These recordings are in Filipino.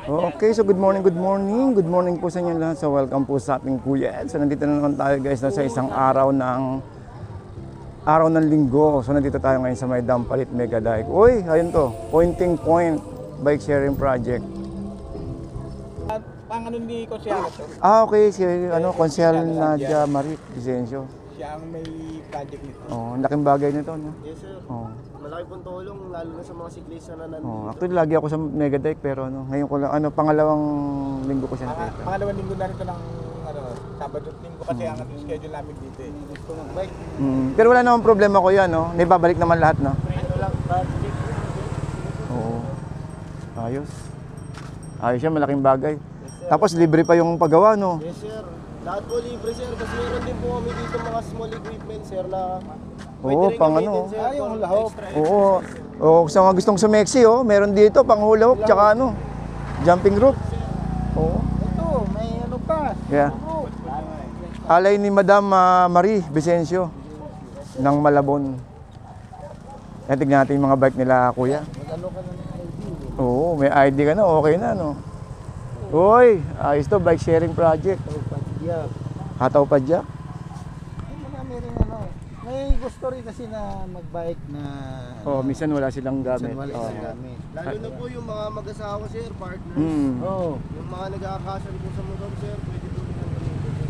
Okay, so good morning, good morning. Good morning po sa inyo lahat. So welcome po sa ating Kuya Ed. So nandito na naman tayo guys sa isang araw ng linggo. So nandito tayo ngayon sa may Dampalit Mega Dike. Uy, ayun to, Pointing Point Bike Sharing Project. At ano ni Konsyalo to? Okay, si Konsehal Nadia Marie Vicencio. Siya ang may project nito. Oh, laking bagay nito, no? Yes sir. Oh. Malaki pong tulong lalo na sa mga siklista na nandito. Oh, actually lagi ako sa Mega Dike pero ngayon ko lang pangalawang linggo ko siya nakita. Pangalawang linggo na rito ng Sabado at Linggo kasi ang ating schedule namin dito eh. Gusto mag-bike. Pero wala namang problema ko yan, no? Naibabalik naman lahat, no? Ano lang, budget. Oo. Ayos. Ayos yan, malaking bagay. Tapos libre pa yung paggawa, no? Yes sir. Lahat po libre sir kasi meron din po kami dito mga small equipment sir na Oo, rin pang gamitin, ano. sir, yung kung lahok. extra. Oo. Oo, sa mga gustong sumeksi, oh, meron dito pang hula hoop, tsaka jumping rope. Oo. Ito, may ano pa. Yeah. Alay ni Madam Marie Vicencio ng Malabon. Yan, tignan natin yung mga bike nila, kuya. Mag-ano ka ng ID. Oo, may ID ka na, okay na, no? Uy, ayos to, bike sharing project. Yeah. Hataw pa dyan. Marami rin ano. May gusto rin kasi na mag-bike na Oh, minsan wala silang gamit. wala Oo. isang gamit. Lalo na po yung mga mag-asawa sir, partners. Oo. Yung mga nag-aakasal po sa motor sir, pwede po nilang gamitin.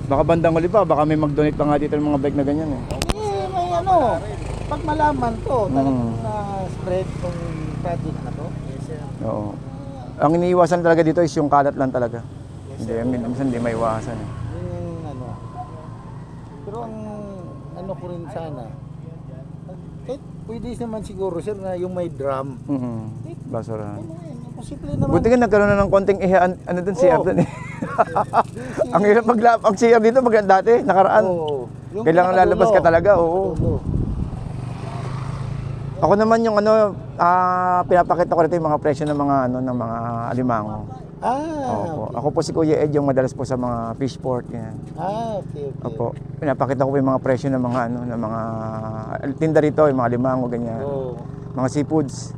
Baka bandang uli pa, baka may mag-donate pa nga dito ng mga bike na ganyan eh. Eh, may ano. Pag malaman to, talagang Mm. na-spread tong project na to. Yes sir. Oo. Ang iniiwasan talaga dito is yung kalat lang talaga. Hindi, minsan hindi maiwasan eh. Yung ano. Pero ang ano ko rin sana, kahit pwede naman siguro sir na yung may drum. Basurahan. Ano yan, posible naman. Buti nga nagkaroon na ng konting ano dun, CR dun eh. Ang hirap ang CR dito dati, nakaraan. Oo. Yung Kailangan pinakadulo. lalabas ka talaga, oo. Pinakadulo. Ako naman yung pinapakita ko rito yung mga presyo ng mga ng mga alimango. Opo. Okay. Ako po si Kuya Ed yung madalas po sa mga fish port yan. Okay. Opo. Pinapakita ko po yung mga presyo ng mga ng mga tinda rito, yung mga limango ganyan. Oo. Mga seafoods.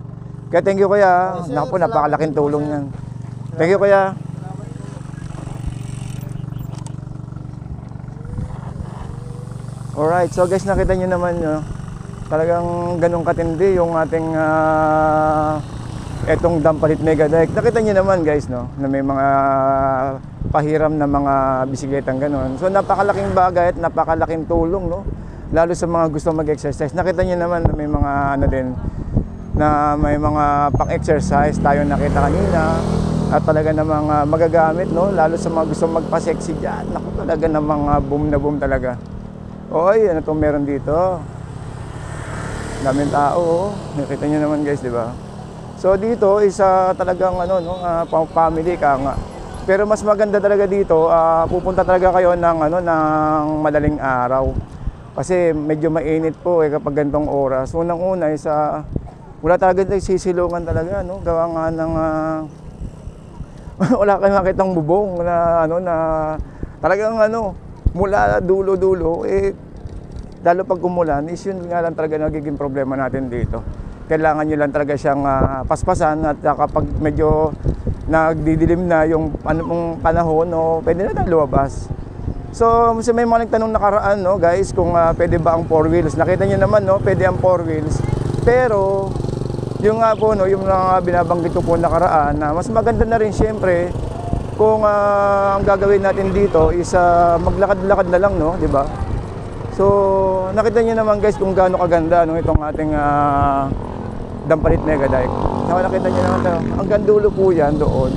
Kaya thank you kuya. Yes, sir. Naku po, napakalaking tulong yan. Thank you kuya. Alright, so guys, nakita nyo naman talagang ganun katindi yung ating etong Dampalit Mega Dike. Nakita nyo naman guys, no, na may mga pahiram na mga bisikletang ganun. So napakalaking bagay at napakalaking tulong, no, lalo sa mga gusto mag-exercise. Nakita nyo naman na may mga din, na may mga pang-exercise tayo nakita kanina at talaga namang magagamit, no, lalo sa mga gusto magpa-sexy dyan. Naku, talaga namang boom na boom talaga. Oy, ano itong meron dito? Daming tao, oh. Nakita nyo naman guys, di ba? So dito isa talagang family ka nga. Pero mas maganda talaga dito, pupunta talaga kayo ng ng madaling araw. Kasi medyo mainit po kapag ganitong oras. Unang-una wala talaga sisilungan talaga, no? Gawa nga ng wala kayong makitang bubong na na talagang mula dulo-dulo lalo pag umulan is yun nga lang talaga nagiging problema natin dito. Kailangan nyo lang talaga siyang paspasan at kapag medyo nagdidilim na yung panahon, pwede na tayo lumabas. So may mga nagtanong nakaraan, guys, kung pwede ba ang 4 wheels. Nakita nyo naman, pwede ang 4 wheels. Pero yung nga po, yung binabanggit ko po nakaraan, na mas maganda na rin syempre kung ang gagawin natin dito is maglakad-lakad na lang, di ba? So nakita niyo naman guys kung gaano kaganda itong ating Dampalit Mega Dike. So nakita niyo naman hanggang dulo po yan doon.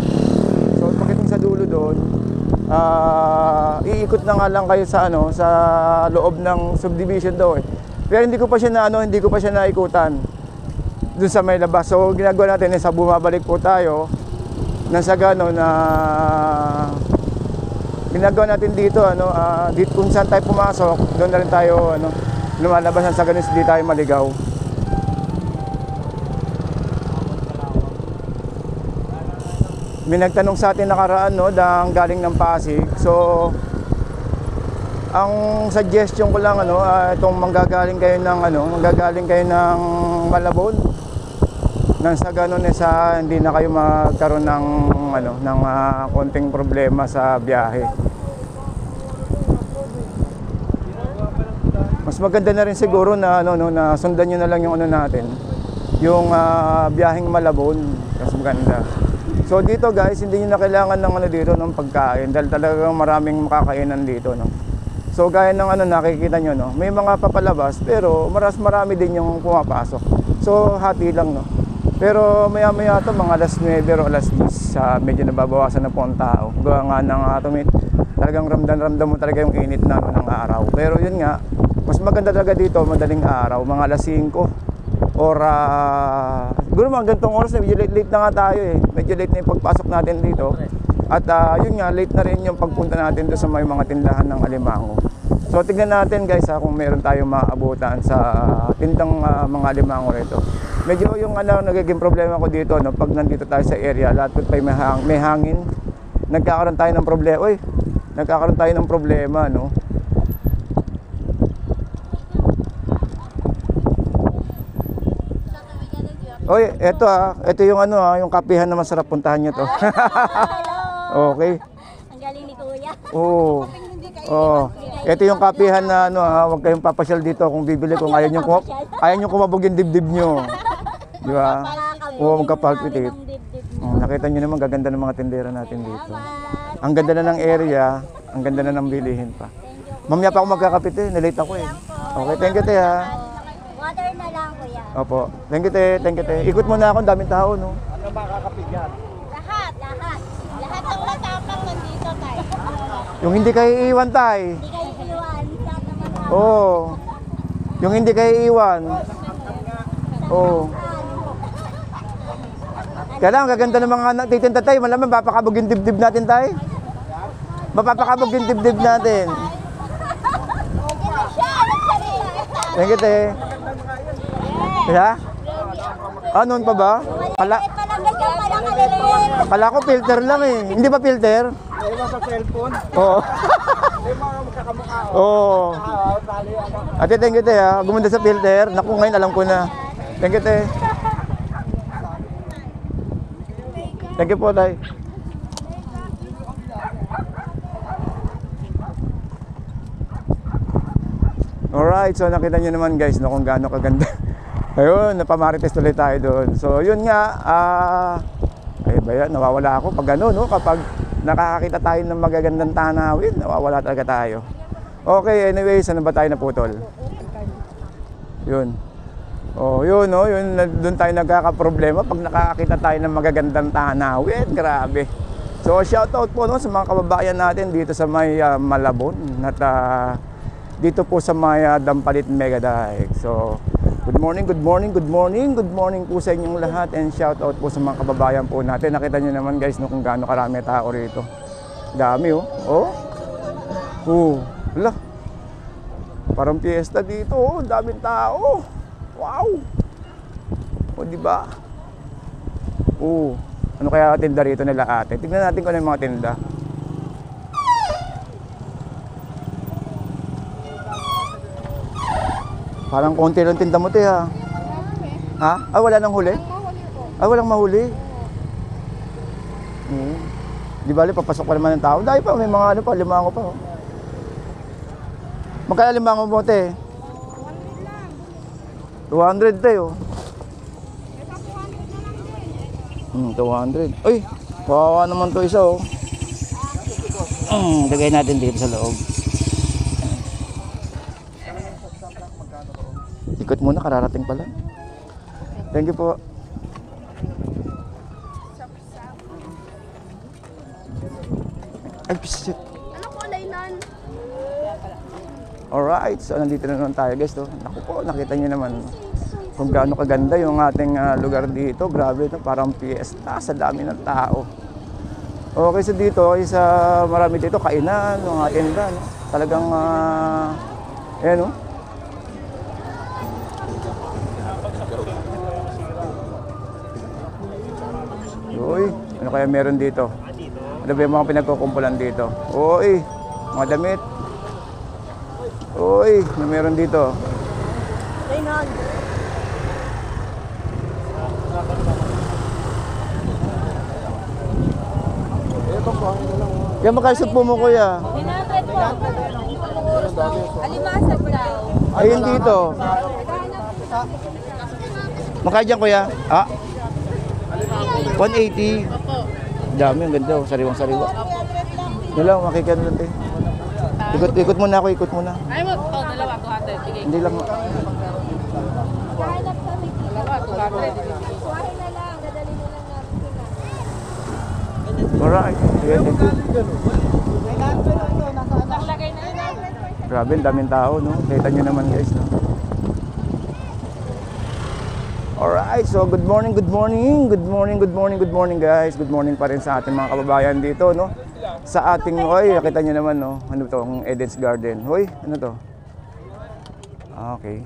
So pagdating sa dulo doon, iikot na nga lang kayo sa sa loob ng subdivision daw eh. Pero hindi ko pa siya naikutan doon sa may labas. So ginagawa natin sa bumabalik po tayo nang sa gano'n na ginagawa natin dito dito kung saan tayo pumasok, doon na rin tayo lumalabasan sa ganun, hindi tayo maligaw. May nagtanong sa atin nakaraan galing ng Pasig. So ang suggestion ko lang itong manggagaling kayo ng Malabon, nang sa ganun sa hindi na kayo magkaroon ng konting problema sa biyahe. Mas maganda na rin siguro na na sundan niyo na lang yung natin, yung biyaheng Malabon, mas maganda. So dito guys, hindi niyo na kailangan ng dito ng pagkain dahil talagang maraming makakainan dito, no. So gaya ng nakikita niyo, no, may mga papalabas pero marami din yung pumapasok. So hati lang, no. Pero maya-maya to mga alas 9 o alas 10, medyo nababawasan na po ang tao. Gawa nga ng talagang ramdam mo talaga yung init ng araw. Pero yun nga, mas maganda talaga dito madaling araw, mga alas 5 or siguro mga ganitong oras na medyo late na nga tayo eh. Medyo late na yung pagpasok natin dito. At yun nga, late na rin yung pagpunta natin doon sa may mga tindahan ng alimango. So tignan natin guys kung meron tayong maabutan sa tindang mga alimango rito. Medyo yung nagiging problema ko dito, no, pag nandito tayo sa area, lahat pa may hangin, nagkakaroon tayo ng problema. Nagkakaroon tayo ng problema, no. Ito yung yung kapihan na masarap, puntahan niyo to. Okay. Ang galing ni Kuya. Oo. Ito yung kapihan na huwag kayong papasyal dito kung bibili, kung ayaw niyo kumabog yung dibdib niyo. Di ba? Oo, magkapalpitate. Nakita niyo naman, gaganda ng mga tindera natin dito. Ang ganda na ng area, ang ganda na ng bilihin pa. Mamaya pa ako magkakapit nalate ako eh. Okay, thank you, te, ha. Water na lang, Kuya. Opo. Thank you, te. Ikot muna ako, daming tao, no. Ano makakapit yan? Lahat. Lahat ng matapang nandito tayo. Yung hindi kayo iiwan, tay. Hindi kayo iwan. Lahat ng matapang. Oo. Yung hindi kayo iiwan. Oo. Kaya lang, gaganda ng mga nagtitinda tayo. Malaman, mapapakabog yung dibdib natin, tay. Mapapakabog yung dibdib natin. Okay na siya. Nagsalita. Thank you, te. Yeah? Noon pa ba? Palang kaliliit. Kala ko filter lang eh. Hindi ba filter? Iwan sa cellphone. Oo. May mga magkakamukha. Oo. Bali, Ate, thank you, te, ha. Gumanda sa filter. Naku, ngayon alam ko na. Thank you, te. Thank you po, tay. Alright, so nakita nyo naman guys kung gaano kaganda. Ayun, napamarites tuloy tayo doon. So yun nga, nawawala ako pag kapag nakakakita tayo ng magagandang tanawin, nawawala talaga tayo. Okay, anyway, saan ba tayo naputol? Yun. Yun, doon tayo nagkakaproblema pag nakakakita tayo ng magagandang tanawin. Grabe. So shoutout po sa mga kababayan natin dito sa may Malabon at dito po sa may Dampalit Megadike. So good morning po sa inyong lahat, and shoutout po sa mga kababayan po natin. Nakita nyo naman guys kung gaano karami tao rito. Dami wala. Parang piyesta dito, daming tao. Wow. Di ba? Ano kaya tinda rito nila ate? Tignan natin kung ano yung mga tinda. Parang konti lang tinda mo, te, ha? Ha? Wala nang huli? Walang mahuli. Di bali, papasok pa naman ng tao. Dahil pa, may mga limango pa. Magkaya limango mo, te? 200, te, 200. Uy, kawawa naman to isa, Lagay natin dito sa loob. Ikot muna, kararating pala. Thank you po. Ay, shit. Ano po, Laylan? Alright, so nandito na naman tayo guys. Naku po, nakita nyo naman kung gaano kaganda yung ating lugar dito. Grabe, parang fiesta sa dami ng tao. Okay, so dito, marami dito kainan, mga tinda, no? Talagang, ayan, no? Uy, ano kaya meron dito? Ano ba yung mga pinagkukumpulan dito? Uy, mga damit. Uy, ano meron dito? 900. Kaya magkaisip po mo kuya. 100 po. Alimasag daw. Ayun dito. Magkano dyan kuya? Ah? 180. Dami, ang ganda. Sariwang-sariwa. Yun lang, makikita lang tayo. Ikot muna ako, ikot muna. Ay mo, dalawa, 200. Sige. Hindi lang. Kahanap kami. Dalawa, 200. Kuhain na lang. Dadali na lang namin. Alright. Yeah, thank you. Nakalagay na yun. Grabe, ang daming tao, no? Kita nyo naman guys, no? Alright, so good morning guys. Good morning pa rin sa ating mga kababayan dito, no? Sa ating, oy, kita nyo naman, no? Ano to, ang Eden's Garden. Hoy, ano to? Okay.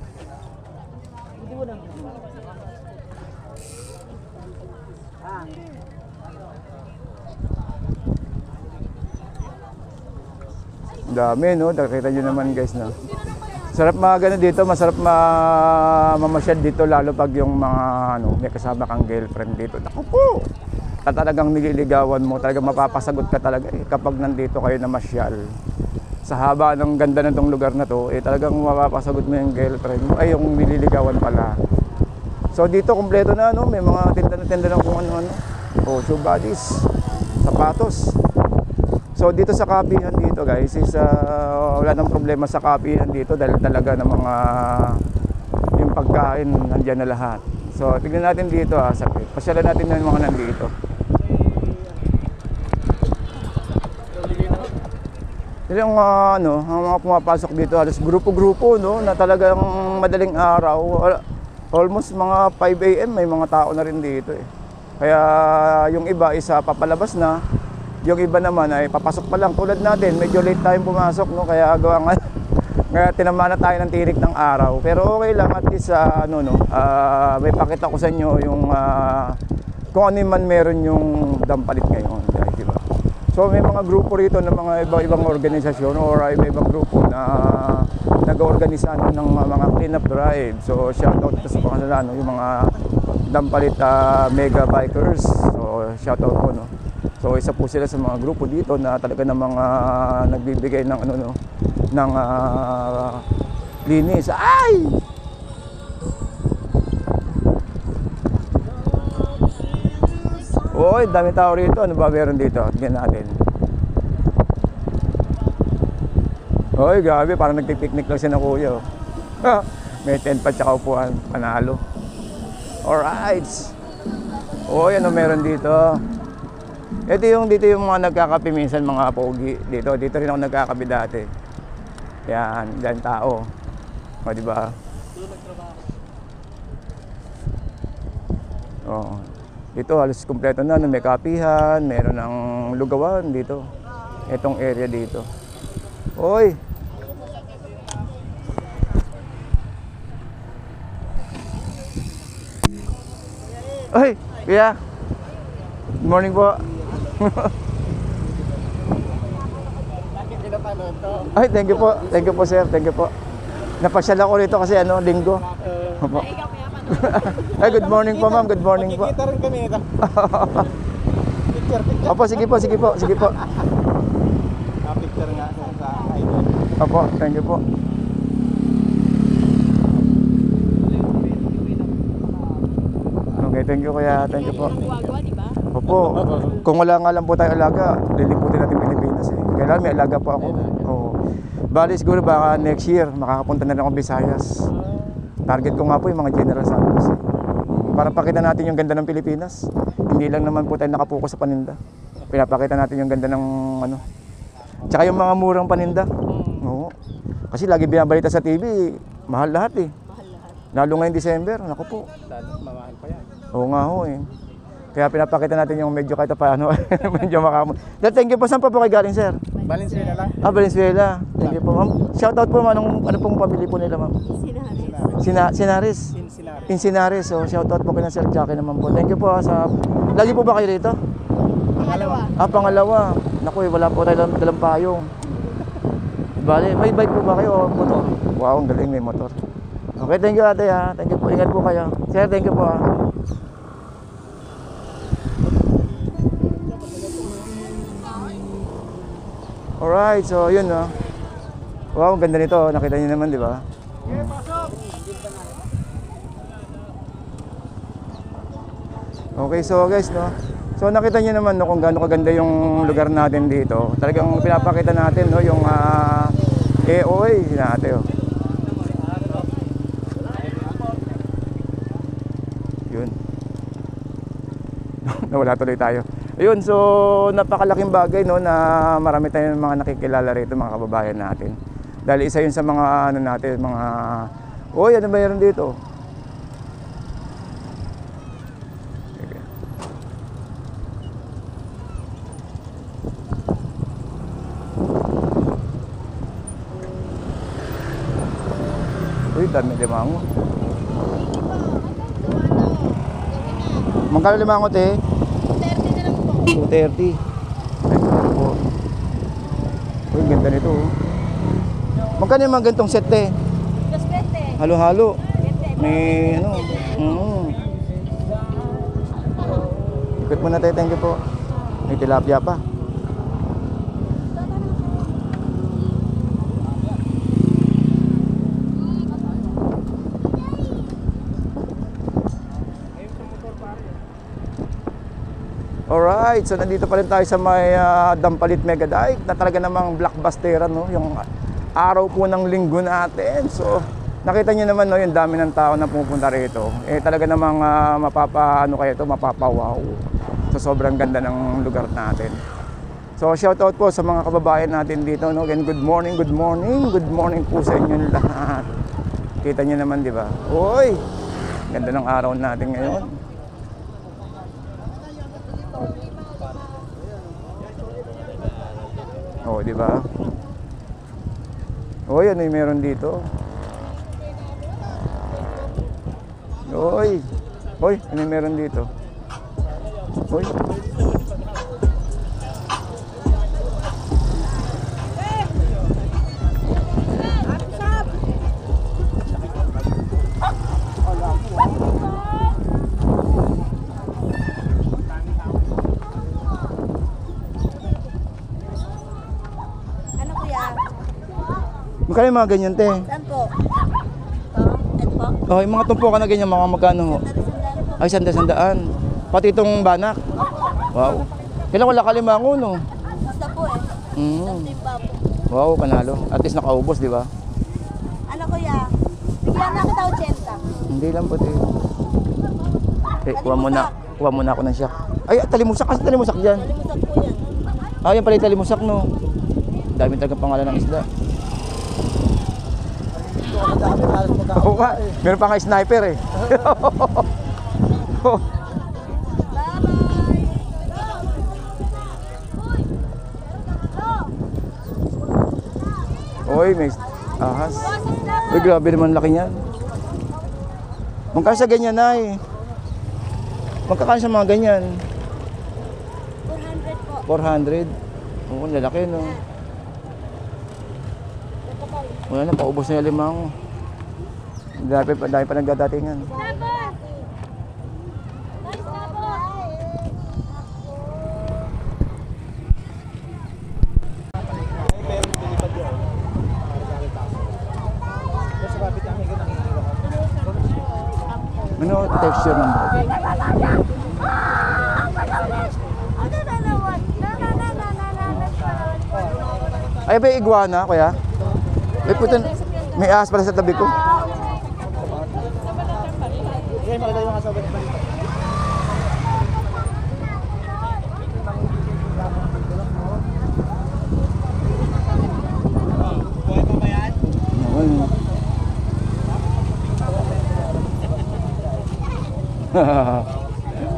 Dami, no? Nakita nyo naman guys, no? Sarap mga dito, masarap mamasyal dito lalo pag yung mga ano, may kasama kang girlfriend dito. Naku po! At talagang nililigawan mo, talagang mapapasagot ka talaga kapag nandito kayo na masyal. Sa haba ng ganda ng tong lugar na to, talagang mapapasagot mo yung girlfriend mo, ay yung nililigawan pala. So dito kompleto na, no? May mga tinda na kung ano-ano. Oh, shoe bodies, sapatos. So dito sa kapihan dito guys is wala nang problema sa kapihan dito dahil talaga ng mga yung pagkain nandiyan na lahat. So tignan natin dito saglit. Pasyalan natin yung mga nandito. Yung ano, ang mga pumapasok dito halos grupo-grupo, no, na talagang madaling araw, almost mga 5 AM may mga tao na rin dito eh. Kaya yung iba is papalabas na. Yung iba naman ay papasok pa lang tulad natin, medyo late tayong pumasok, no? Kaya gawa nga, kaya tinamana tayo ng tirik ng araw. Pero okay lang at least may pakita ko sa inyo yung kung ano man meron yung dampalit ngayon, guys, di ba? So may mga grupo rito ng mga iba-ibang organisasyon or iba-ibang grupo na nag-organisa ng mga clean-up drive. So shoutout sa mga yung mga dampalit mega bikers. So shoutout po, no? So isa po sila sa mga grupo dito na talaga ng mga nagbibigay ng ng linis. Ay! Oy, dami tao rito. Ano ba meron dito? Tingnan natin. Oy, grabe, parang nagpipiknik lang siya ng kuya. May tent pa tsaka upuan, panalo. Alright. Oy, ano meron dito? Dito yung mga nagkakape minsan, mga pogi dito. Dito rin ako nagkakape dati. Yan, dyan tao. O, di ba? Oh. Dito halos kumpleto na, may kapihan, meron ng lugawan dito. Itong area dito. Oy. Oy, kuya. Good morning po. Ay, thank you po. Thank you po, sir. Thank you po. Napasyal ako rito kasi linggo. Opo. Ay, good morning po, ma'am. Good morning po. Kita rin kami ito. Picture. Opo, sige po. Picture nga sa idol. Opo, thank you po. Okay, thank you kuya. Thank you po. Wagawa, di ba? Opo, kung wala nga lang po tayong alaga, liliputin natin Pilipinas eh. Kailangan may alaga po ako. Oo. Bali siguro baka next year, makakapunta na rin ako Visayas. Target ko nga po yung mga General Santos eh. Para pakita natin yung ganda ng Pilipinas. Hindi lang naman po tayo nakapokus sa paninda. Pinapakita natin yung ganda ng tsaka yung mga murang paninda. Oo. Kasi lagi binabalita sa TV, mahal lahat eh. Lalo ngayong December, naku po. Mamahal pa yan. Oo nga ho eh. Kaya pinapakita natin yung medyo kahit paano, medyo makamot. Thank you po. Saan pa po kayo galing, sir? Valenzuela lang. Valenzuela. Thank you po, ma'am. Shoutout po, ma'am. Ano pong pamilya po nila, ma'am? Sinares. Insinares. So, shoutout po kay na Sir Jackie naman po. Thank you po sa... Lagi po ba kayo rito? Pangalawa. Pangalawa. Naku, wala po tayo dalang payong. Bale, may bike po ba kayo o motor? Wow, ang galing, may motor. Okay, thank you ate ha. Thank you po. Ingat po kayo. Sir, thank you po ha. Alright, so yun no. Wow, ang ganda nito. Nakita niyo naman, di ba? Okay, so guys, no. So nakita niyo naman no, kung gaano kaganda yung lugar natin dito. Talagang pinapakita natin no yung AOA natin. Oh. Yun. Nawala tuloy tayo. Ayun, so napakalaking bagay no na marami tayong mga nakikilala rito, mga kababayan natin. Dahil isa yun sa mga ano natin, mga oy, ano ba meron dito? Okay. Uy, dami limango. Magkano limango, te? 30 na lang po. 230. Ay, po. Uy, ganda nito. Oh. Magkano yung mga gantong set, te? Plus 20. Halo-halo. 20. May ano. Ikot muna tayo, thank you po. May tilapia pa. Alright, so nandito pa rin tayo sa may Dampalit Mega Dike na talaga namang blockbuster no, yung araw po ng linggo natin. So nakita niyo naman no, yung dami ng tao na pumupunta rito. Eh talaga namang mapapawaw. So sobrang ganda ng lugar natin. So shout out po sa mga kababayan natin dito no. Again, good morning po sa inyo lahat. Kita niyo naman, di ba? Oy, ganda ng araw natin ngayon. Oh, di ba? Oy, ano yung meron dito? Oy. Oy, ano yung meron dito? Oy. Ano kuya? Magkano yung mga ganyan, te? Saan po? Ito po? Oh, yung mga tumpukan na ganyan, mga magkano ho? Ay, sandaan. Pati itong banak. Wow. Kailan wala kalimango, no? Basta po eh. Timba po. Wow, panalo. At least nakaubos, di ba? Ano kuya? Bigyan na kita 80. Hindi lang po, te. Eh, kuha muna ako ng siyak. Ay, talimusak. Kasi talimusak dyan. Nalimutan po yan. Ah, yan pala yung talimusak, no? Dami talaga pangalan ng isda. Oo nga, meron pa nga sniper eh. Oy, may ahas. Uy, grabe naman laki niyan. Magkano sa ganyan, ay? Magkakano sa mga ganyan? 400 po. 400. Oo, lalaki, no? Wala na, paubos na yung limango. Dami pa nagdadatingan. Ano texture ng bread? Ay, ba iguana, kuya? May puto, may ahas pala sa tabi ko. Okay, makita yung mga sabat balita.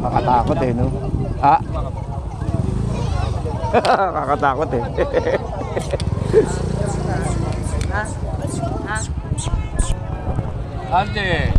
Kakatakot eh, no? Ah? Kakatakot eh. Ante.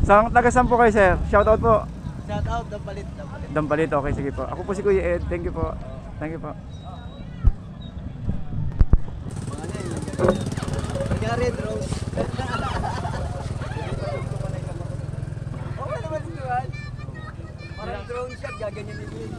Taga-saan po kayo, sir? Shoutout po. Shout out, Dampalit. Dampalit, okay, sige po. Ako po si Kuya Ed. Thank you po. Thank you po. Kaya Red Rose. Okay naman si Juan. Parang drone shot, gaganyan din.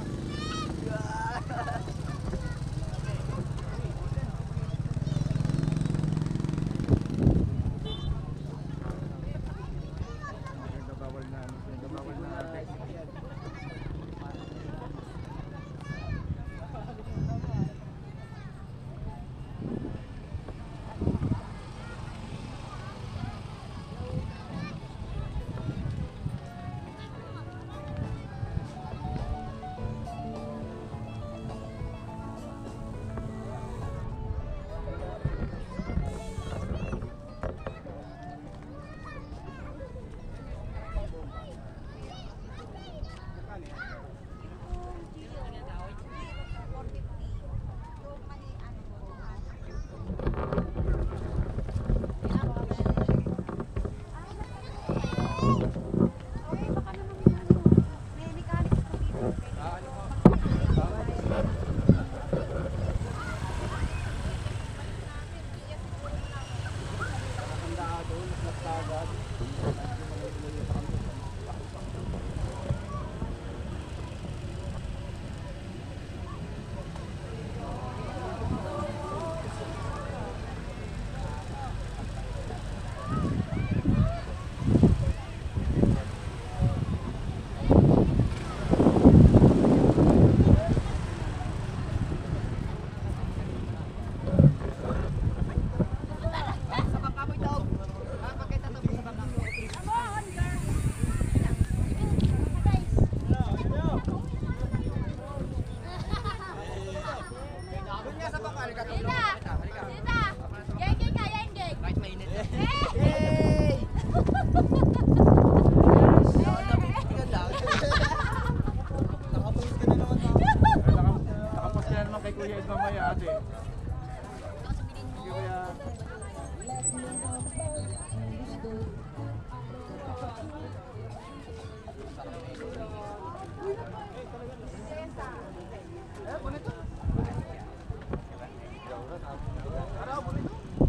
Araw, bonito.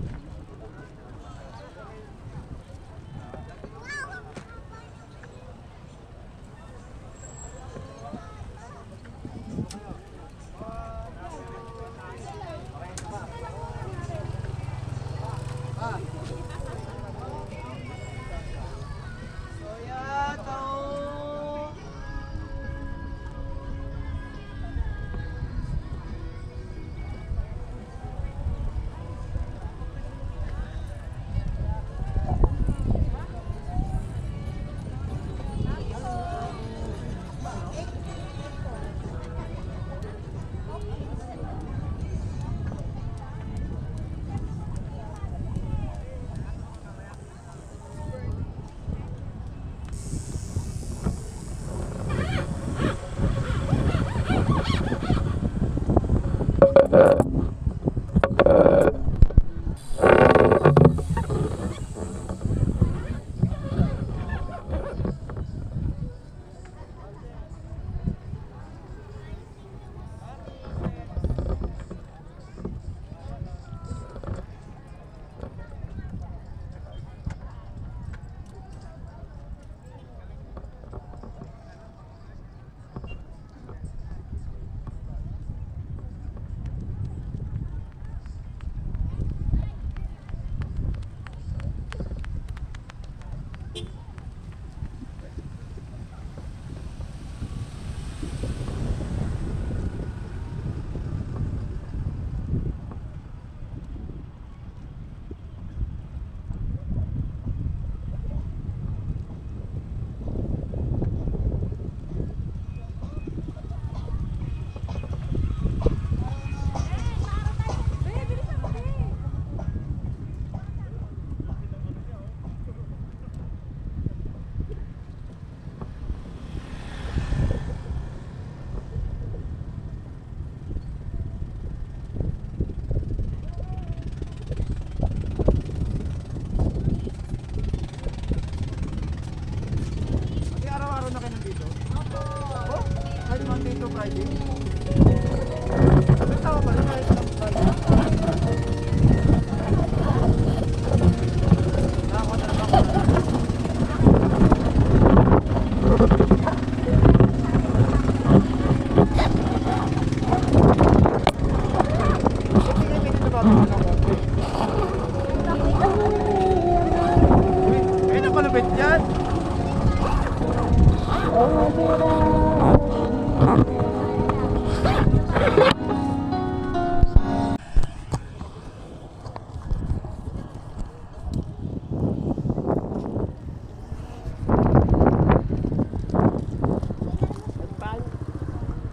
Ay, nakalupit yan.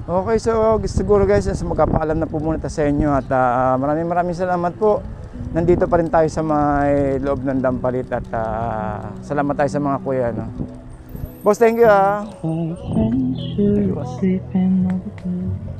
Okay, so siguro guys, magkapaalam na po muna tayo sa inyo at maraming salamat po. Nandito pa rin tayo sa may loob ng Dampalit at salamat tayo sa mga kuya. No? Boss, thank you. Our friendship sleeping over.